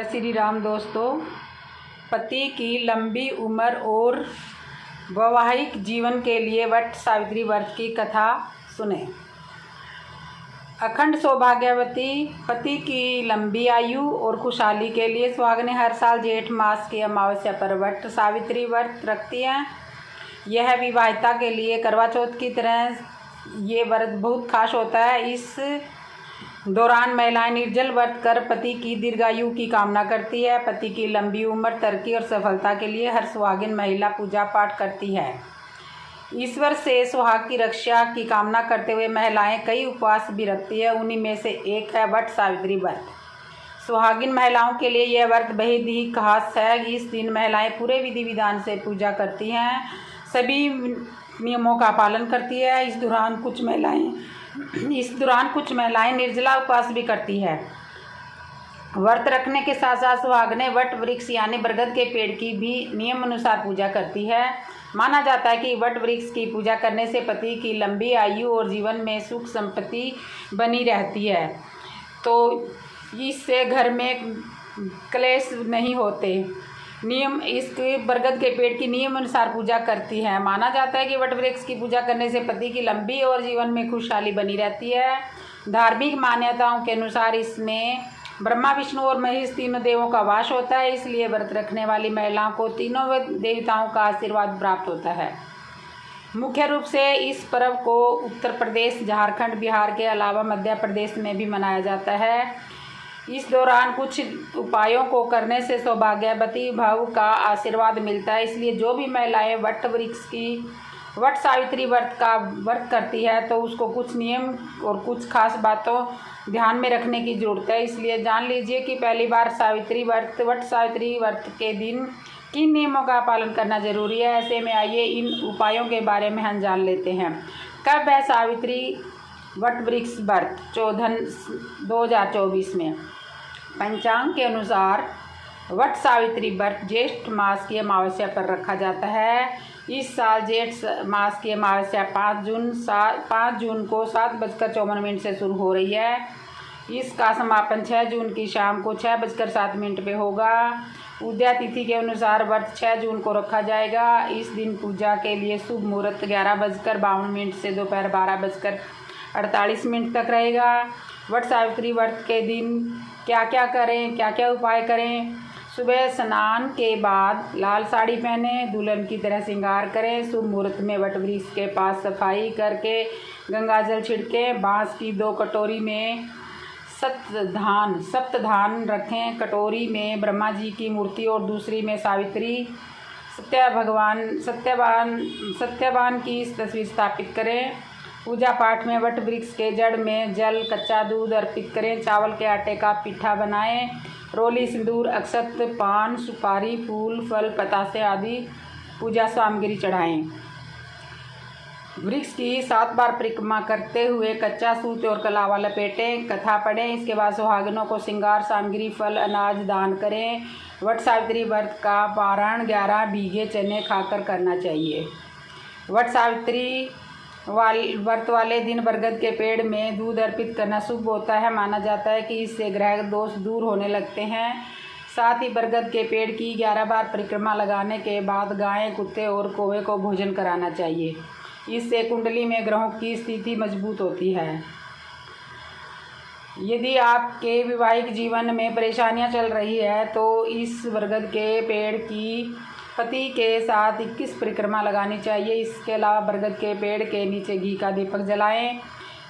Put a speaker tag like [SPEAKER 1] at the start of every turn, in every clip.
[SPEAKER 1] श्री राम दोस्तों, पति की लंबी उम्र और वैवाहिक जीवन के लिए वट सावित्री व्रत की कथा सुने। अखंड सौभाग्यवती पति की लंबी आयु और खुशहाली के लिए सुहागनें हर साल जेठ मास की अमावस्या पर वट सावित्री व्रत रखती हैं। यह विवाहिता के लिए करवा चौथ की तरह ये व्रत बहुत खास होता है। इस दौरान महिलाएं निर्जल व्रत कर पति की दीर्घायु की कामना करती है। पति की लंबी उम्र, तरक्की और सफलता के लिए हर सुहागिन महिला पूजा पाठ करती है। ईश्वर से सुहाग की रक्षा की कामना करते हुए महिलाएं कई उपवास भी रखती है। उन्हीं में से एक है वट सावित्री व्रत। सुहागिन महिलाओं के लिए यह व्रत बेहद ही खास है। इस दिन महिलाएं पूरे विधि विधान से पूजा करती हैं, सभी नियमों का पालन करती है। इस दौरान कुछ महिलाएं निर्जला उपवास भी करती है। व्रत रखने के साथ साथ सुहागनें वट वृक्ष यानी बरगद के पेड़ की भी नियम अनुसार पूजा करती है। माना जाता है कि वट वृक्ष की पूजा करने से पति की लंबी आयु और जीवन में सुख संपत्ति बनी रहती है, तो इससे घर में क्लेश नहीं होते। नियम इस बरगद के पेड़ की नियम अनुसार पूजा करती है। माना जाता है कि वट वृक्ष की पूजा करने से पति की लंबी और जीवन में खुशहाली बनी रहती है। धार्मिक मान्यताओं के अनुसार इसमें ब्रह्मा, विष्णु और महेश तीनों देवों का वास होता है। इसलिए व्रत रखने वाली महिलाओं को तीनों देवताओं का आशीर्वाद प्राप्त होता है। मुख्य रूप से इस पर्व को उत्तर प्रदेश, झारखंड, बिहार के अलावा मध्य प्रदेश में भी मनाया जाता है। इस दौरान कुछ उपायों को करने से सौभाग्यवती भाव का आशीर्वाद मिलता है। इसलिए जो भी महिलाएं वट सावित्री व्रत का व्रत करती है तो उसको कुछ नियम और कुछ खास बातों ध्यान में रखने की ज़रूरत है। इसलिए जान लीजिए कि पहली बार वट सावित्री व्रत के दिन किन नियमों का पालन करना जरूरी है। ऐसे में आइए इन उपायों के बारे में हम जान लेते हैं। कब है सावित्री वट वृक्ष व्रत? 2024 में। पंचांग के अनुसार वट सावित्री व्रत ज्येष्ठ मास की अमावस्या पर रखा जाता है। इस साल जेठ मास की अमावस्या 5 जून को 7:54 से शुरू हो रही है। इसका समापन 6 जून की शाम को 6:07 पे होगा। उदया तिथि के अनुसार व्रत 6 जून को रखा जाएगा। इस दिन पूजा के लिए शुभ मुहूर्त 11:52 से दोपहर 12:48 तक रहेगा। वट सावित्री व्रत के दिन क्या क्या करें, क्या क्या उपाय करें? सुबह स्नान के बाद लाल साड़ी पहने, दुल्हन की तरह श्रृंगार करें। शुभ मुहूर्त में वट वृक्ष के पास सफाई करके गंगाजल छिड़कें। बांस की 2 कटोरी में सप्तधान रखें। कटोरी में ब्रह्मा जी की मूर्ति और दूसरी में सावित्री सत्यवान की तस्वीर स्थापित करें। पूजा पाठ में वट वृक्ष के जड़ में जल, कच्चा दूध अर्पित करें। चावल के आटे का पिठा बनाएं। रोली, सिंदूर, अक्षत, पान, सुपारी, फूल, फल, पतासे आदि पूजा सामग्री चढ़ाएं। वृक्ष की 7 बार परिक्रमा करते हुए कच्चा सूत और कलावा लपेटें। कथा पढ़ें। इसके बाद सुहागिनों को श्रृंगार सामग्री, फल, अनाज दान करें। वट सावित्री व्रत का पारण 11 भीगे चने खाकर करना चाहिए। वट सावित्री व्रत वाले दिन बरगद के पेड़ में दूध अर्पित करना शुभ होता है। माना जाता है कि इससे ग्रह दोष दूर होने लगते हैं। साथ ही बरगद के पेड़ की 11 बार परिक्रमा लगाने के बाद गाय, कुत्ते और कौवे को भोजन कराना चाहिए। इससे कुंडली में ग्रहों की स्थिति मजबूत होती है। यदि आपके वैवाहिक जीवन में परेशानियां चल रही है तो इस बरगद के पेड़ की पति के साथ 21 परिक्रमा लगानी चाहिए। इसके अलावा बरगद के पेड़ के नीचे घी का दीपक जलाएं।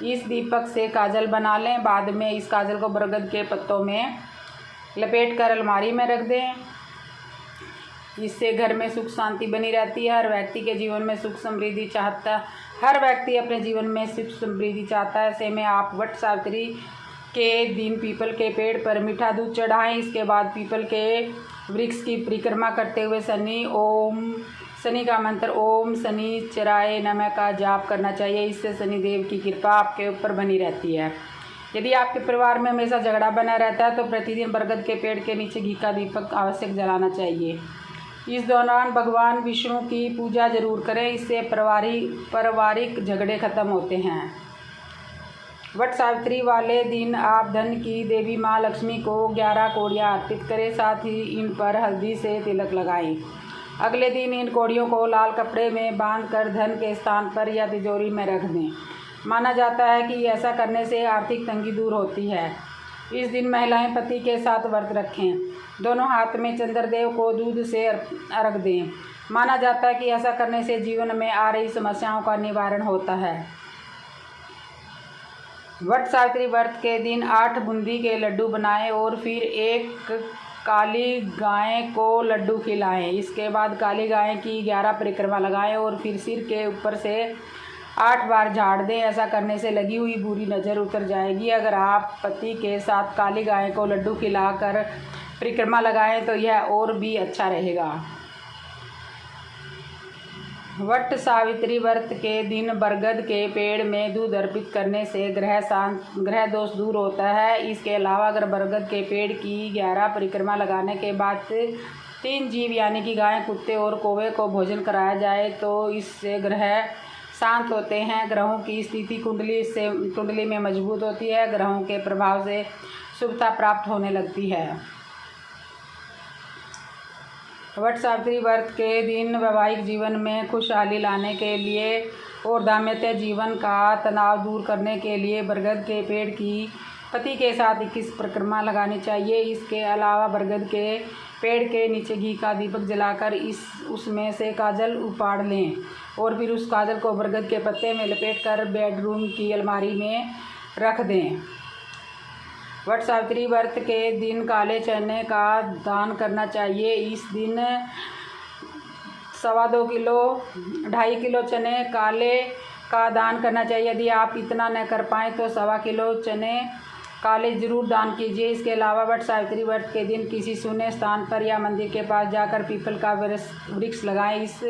[SPEAKER 1] इस दीपक से काजल बना लें। बाद में इस काजल को बरगद के पत्तों में लपेट कर अलमारी में रख दें। इससे घर में सुख शांति बनी रहती है। हर व्यक्ति अपने जीवन में सुख समृद्धि चाहता है। ऐसे में आप वट सावित्री के दिन पीपल के पेड़ पर मीठा दूध चढ़ाएं। इसके बाद पीपल के वृक्ष की परिक्रमा करते हुए शनि का मंत्र ओम शनिचराय नमः का जाप करना चाहिए। इससे शनिदेव की कृपा आपके ऊपर बनी रहती है। यदि आपके परिवार में हमेशा झगड़ा बना रहता है तो प्रतिदिन बरगद के पेड़ के नीचे घी का दीपक आवश्यक जलाना चाहिए। इस दौरान भगवान विष्णु की पूजा जरूर करें। इससे पारिवारिक झगड़े खत्म होते हैं। वट सावित्री वाले दिन आप धन की देवी माँ लक्ष्मी को 11 कौड़ियाँ अर्पित करें, साथ ही इन पर हल्दी से तिलक लगाएं। अगले दिन इन कौड़ियों को लाल कपड़े में बांधकर धन के स्थान पर या तिजोरी में रख दें। माना जाता है कि ऐसा करने से आर्थिक तंगी दूर होती है। इस दिन महिलाएं पति के साथ व्रत रखें। दोनों हाथ में चंद्रदेव को दूध से अर्घ दें। माना जाता है कि ऐसा करने से जीवन में आ रही समस्याओं का निवारण होता है। वट सावित्री व्रत के दिन 8 बूंदी के लड्डू बनाएं और फिर एक काली गाय को लड्डू खिलाएं। इसके बाद काली गाय की 11 परिक्रमा लगाएं और फिर सिर के ऊपर से 8 बार झाड़ दें। ऐसा करने से लगी हुई बुरी नज़र उतर जाएगी। अगर आप पति के साथ काली गाय को लड्डू खिलाकर परिक्रमा लगाएं तो यह और भी अच्छा रहेगा। वट सावित्री व्रत के दिन बरगद के पेड़ में दूध अर्पित करने से ग्रह दोष दूर होता है। इसके अलावा अगर बरगद के पेड़ की 11 परिक्रमा लगाने के बाद 3 जीव यानी कि गाय, कुत्ते और कौवे को भोजन कराया जाए तो इससे ग्रह शांत होते हैं। ग्रहों की स्थिति कुंडली में मजबूत होती है। ग्रहों के प्रभाव से शुभता प्राप्त होने लगती है। वट सावित्री व्रत के दिन वैवाहिक जीवन में खुशहाली लाने के लिए और दाम्पत्य जीवन का तनाव दूर करने के लिए बरगद के पेड़ की पति के साथ 21 परिक्रमा लगानी चाहिए। इसके अलावा बरगद के पेड़ के नीचे घी का दीपक जलाकर उसमें से काजल उपाड़ लें और फिर उस काजल को बरगद के पत्ते में लपेटकर बेडरूम की अलमारी में रख दें। वट सावित्री व्रत के दिन काले चने का दान करना चाहिए। इस दिन 2.25 किलो 2.5 किलो चने काले का दान करना चाहिए। यदि आप इतना न कर पाएँ तो 1.25 किलो चने काले जरूर दान कीजिए। इसके अलावा वट सावित्री व्रत के दिन किसी सुने स्थान पर या मंदिर के पास जाकर पीपल का वृक्ष लगाएं। इस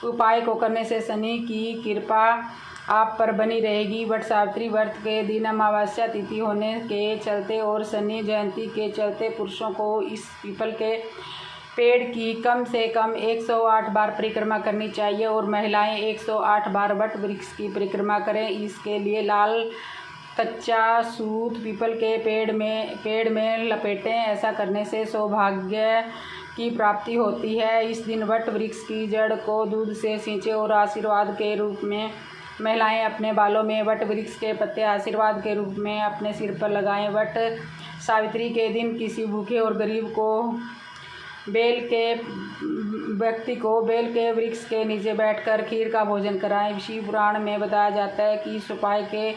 [SPEAKER 1] उपाय को करने से शनि की कृपा आप पर बनी रहेगी। वट सावित्री व्रत के दिन अमावस्या तिथि होने के चलते और शनि जयंती के चलते पुरुषों को इस पीपल के पेड़ की कम से कम 108 बार परिक्रमा करनी चाहिए और महिलाएं 108 बार वट वृक्ष की परिक्रमा करें। इसके लिए लाल कच्चा सूत पीपल के पेड़ में लपेटें। ऐसा करने से सौभाग्य की प्राप्ति होती है। इस दिन वट वृक्ष की जड़ को दूध से सींचें और आशीर्वाद के रूप में महिलाएं अपने बालों में वट वृक्ष के पत्ते आशीर्वाद के रूप में अपने सिर पर लगाएं। वट सावित्री के दिन किसी भूखे और गरीब को व्यक्ति को बेल के वृक्ष के नीचे बैठकर खीर का भोजन कराएं। शिव पुराण में बताया जाता है कि इस उपाय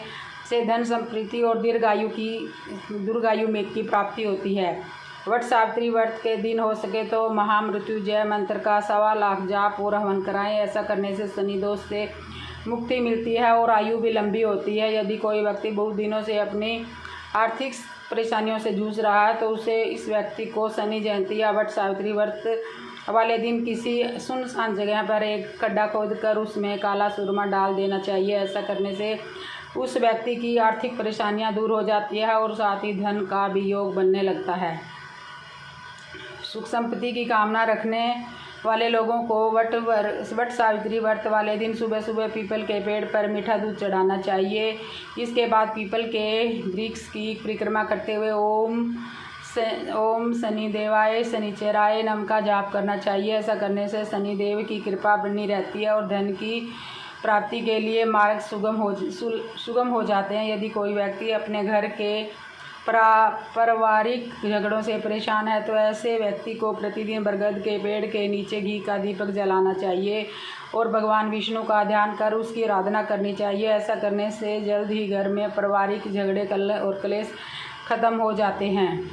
[SPEAKER 1] से धन संप्रीति और दीर्घायु में की प्राप्ति होती है। वट सावित्री व्रत के दिन हो सके तो महामृत्युंजय मंत्र का 1.25 लाख जाप और हवन कराएं। ऐसा करने से शनि दोष से मुक्ति मिलती है और आयु भी लंबी होती है। यदि कोई व्यक्ति बहुत दिनों से अपनी आर्थिक परेशानियों से जूझ रहा है तो उसे इस व्यक्ति को शनि जयंती या वट सावित्री व्रत वाले दिन किसी सुनसान जगह पर एक खड्डा खोदकर उसमें काला सुरमा डाल देना चाहिए। ऐसा करने से उस व्यक्ति की आर्थिक परेशानियां दूर हो जाती है और साथ ही धन का भी योग बनने लगता है। सुख संपत्ति की कामना रखने वाले लोगों को वट सावित्री व्रत वाले दिन सुबह सुबह पीपल के पेड़ पर मीठा दूध चढ़ाना चाहिए। इसके बाद पीपल के वृक्ष की परिक्रमा करते हुए ओम शनिदेवाय शनिचराय नमः का जाप करना चाहिए। ऐसा करने से शनिदेव की कृपा बनी रहती है और धन की प्राप्ति के लिए मार्ग सुगम हो जाते हैं। यदि कोई व्यक्ति अपने घर के पारिवारिक झगड़ों से परेशान है तो ऐसे व्यक्ति को प्रतिदिन बरगद के पेड़ के नीचे घी का दीपक जलाना चाहिए और भगवान विष्णु का ध्यान कर उसकी आराधना करनी चाहिए। ऐसा करने से जल्द ही घर में पारिवारिक झगड़े और कलेश खत्म हो जाते हैं।